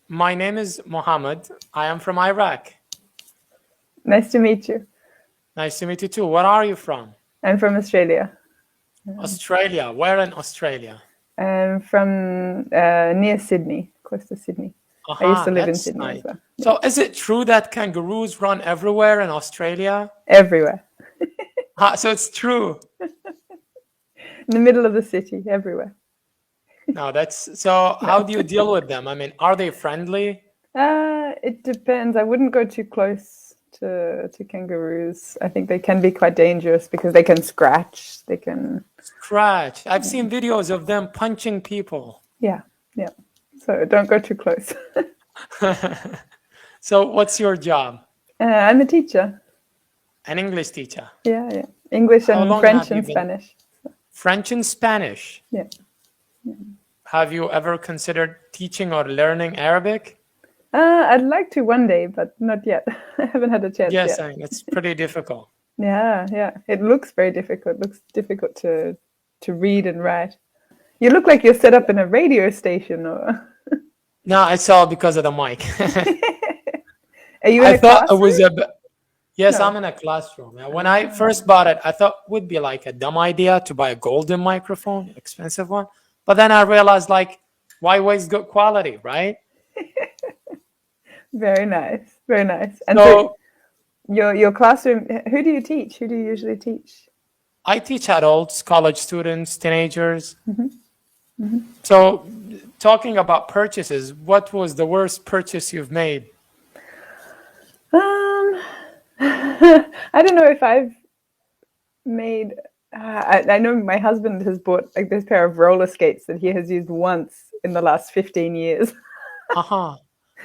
My name is Mohammed. I am from Iraq. Nice to meet you. Nice to meet you too. Where are you from? I'm from Australia. Australia. Where in Australia? I'm from near Sydney, close to Sydney. I used to Aha, live in that's Sydney as nice. well. Yeah. So is it true that kangaroos run everywhere in Australia? Everywhere. So it's true. In the middle of the city, everywhere. No, that's so how do you deal with them? I mean, are they friendly? It depends. I wouldn't go too close to kangaroos. I think they can be quite dangerous because they can scratch. They can, Scratch. I've seen videos of them punching people. yeah, yeah. So don't go too close. So what's your job? I'm a teacher. An English teacher. Yeah, yeah. English How and long have French you and been? Spanish. French and Spanish. Yeah. Have you ever considered teaching or learning Arabic? I'd like to one day, but not yet. I haven't had a chance Yes, yet. I mean, it's pretty difficult. Yeah, yeah. It looks very difficult. It looks difficult to read and write. You look like you're set up in a radio station, or No, it's all because of the mic. are you in I a thought it classroom? was yes, No. I'm in a classroom. Yeah, when I first bought it, I thought it would be like a dumb idea to buy a golden microphone, expensive one. But then I realized, like, why waste good quality, right? Very nice, very nice. And so So your classroom. Who do you teach? Who do you usually teach? I teach adults, college students, teenagers. So talking about purchases, what was the worst purchase you've made? I don't know if I've made. I know my husband has bought like this pair of roller skates that he has used once in the last 15 years. Uh-huh.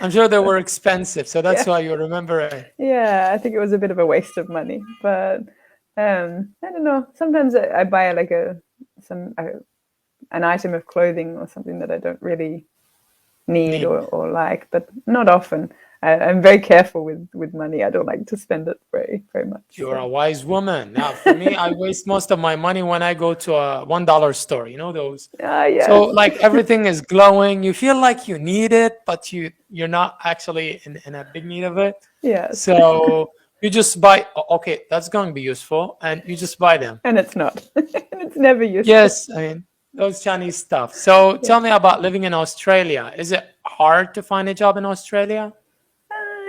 I'm sure they were expensive, so that's Yeah. why you remember it. Yeah, I think it was a bit of a waste of money, but I don't know. Sometimes I buy like an item of clothing or something that I don't really need Need. or like, but not often. I'm very careful with money. I don't like to spend it very much. You're a So. wise woman. Now, for me, I waste most of my money when I go to a $1 store. You know those. So Yes, like everything is glowing. You feel like you need it, but you're not actually in a big need of it. yes, So you just buy. Okay, that's going to be useful, and you just buy them. and it's not, and it's never useful. Yes, I mean those Chinese stuff. So Yeah. tell me about living in Australia. Is it hard to find a job in Australia?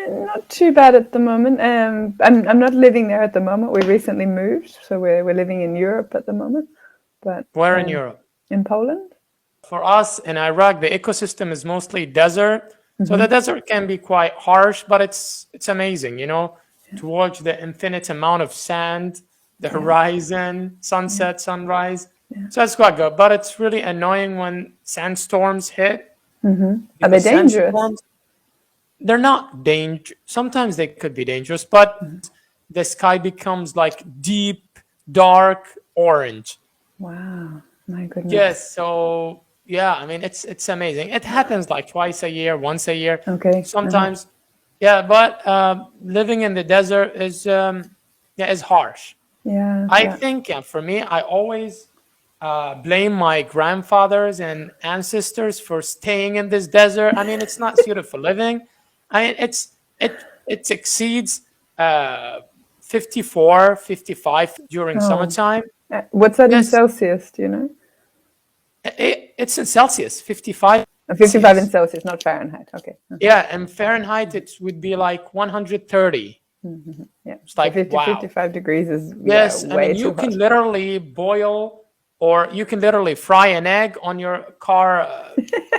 Not too bad at the moment. I'm not living there at the moment. We recently moved, so we're living in Europe at the moment, but Where in Europe? in Poland. For us in Iraq, the ecosystem is mostly desert. So the Mm-hmm. desert can be quite harsh, but it's amazing, you know, to watch the infinite amount of sand, the Yeah, horizon, yeah, sunset, sunrise. yeah. So it's quite good, but it's really annoying when sandstorms hit Are they because dangerous? sandstorms, they're not danger. Sometimes they could be dangerous, but the sky becomes like deep, dark orange. Wow, my goodness. Yes, so yeah, I mean it's amazing. It happens like twice a year, once a year, Okay. sometimes. Yeah, but living in the desert is yeah is harsh. Yeah, I yeah. think yeah, for me, I always blame my grandfathers and ancestors for staying in this desert. I mean, it's not suited for living. I mean, it exceeds uh, 54, 55 during Oh, summertime. what's that in Yes, Celsius? Do you know? it's in Celsius, 55 55 in Celsius. Celsius, not Fahrenheit. Okay. Yeah, and Fahrenheit it would be like 130. Yeah. It's So like 50, wow. 55 degrees is, yeah, Yes, I way mean too you can hot. literally boil or you can literally fry an egg on your car.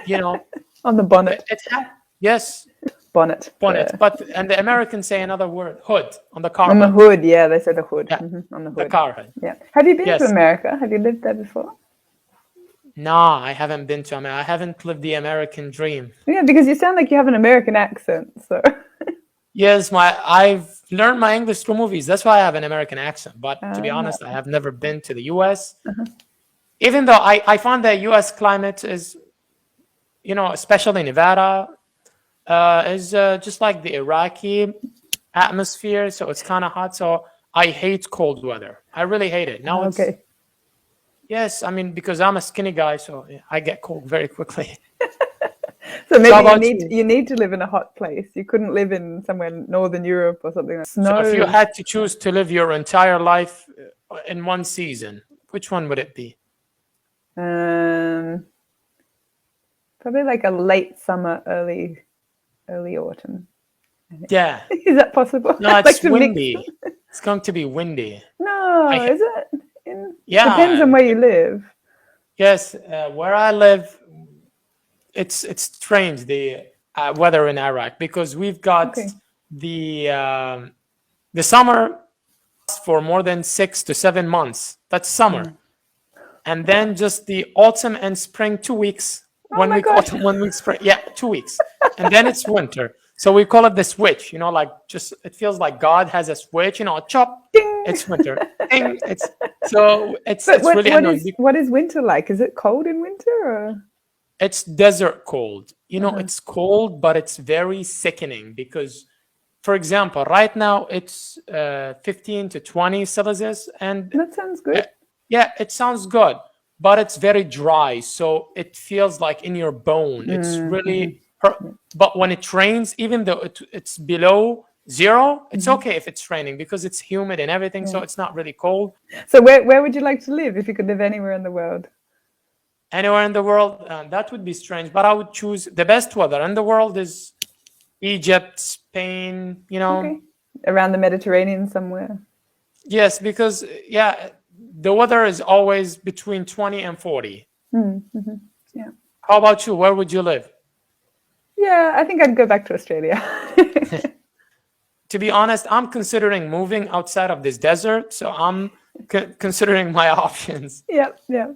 You know, On the it, bonnet. it ha- yes, Bonnet. bonnet, but and the Americans say another word, hood on the car On the hood. hood, yeah, they say the hood. Yeah, On the the hood. car hood. Yeah. Have you been to Yes. America? Have you lived there before? No, I haven't been to America. I haven't lived the American dream. Yeah, because you sound like you have an American accent. So, Yes, my I've learned my English through movies. That's why I have an American accent. But to be uh, honest, I have never been to the US. Even though I find the US climate is, you know, especially Nevada, is just like the Iraqi atmosphere. So it's kind of hot. So I hate cold weather. I really hate it. Now it's, okay. yes, I mean, because I'm a skinny guy, so I get cold very quickly. So maybe how you about need you? you need to live in a hot place. You couldn't live in somewhere in Northern Europe or something like So if you snow. had to choose to live your entire life in one season, which one would it be? Um, Probably like a late summer, early autumn. Yeah. Is that possible? No, I like it's to mix. windy. It's going to be windy. No, I is it? Depends yeah, on where you live. yes. Where I live, it's strange the weather in Iraq because we've got Okay. the summer for more than 6 to 7 months. That's summer, and then just the autumn and spring, 2 weeks. Oh One my week gosh. autumn, 1 week spring. Yeah, 2 weeks, and then it's winter. So we call it the switch. Like just it feels like God has a switch. Chop. Ding. It's winter. Ding. It's But it's really what annoying. is what is winter like? Is it cold in winter or? It's desert cold. Uh-huh. It's cold, but it's very sickening because, for example, right now it's 15 to 20 Celsius, and That sounds uh, good. yeah, it sounds good, but it's very dry, so it feels like in your bone. It's really, but when it rains, even though it's below zero, it's okay if it's raining because it's humid and everything, so Yeah. it's not really cold. So where would you like to live if you could live anywhere in the world? Anywhere in the world, that would be strange, but I would choose the best weather in the world is Egypt, Spain, Okay. Around the Mediterranean somewhere. Yes, because the weather is always between 20 and 40. Yeah. How about you? Where would you live? Yeah, I think I'd go back to Australia. To be honest, I'm considering moving outside of this desert, so I'm considering my options. Yeah, yeah.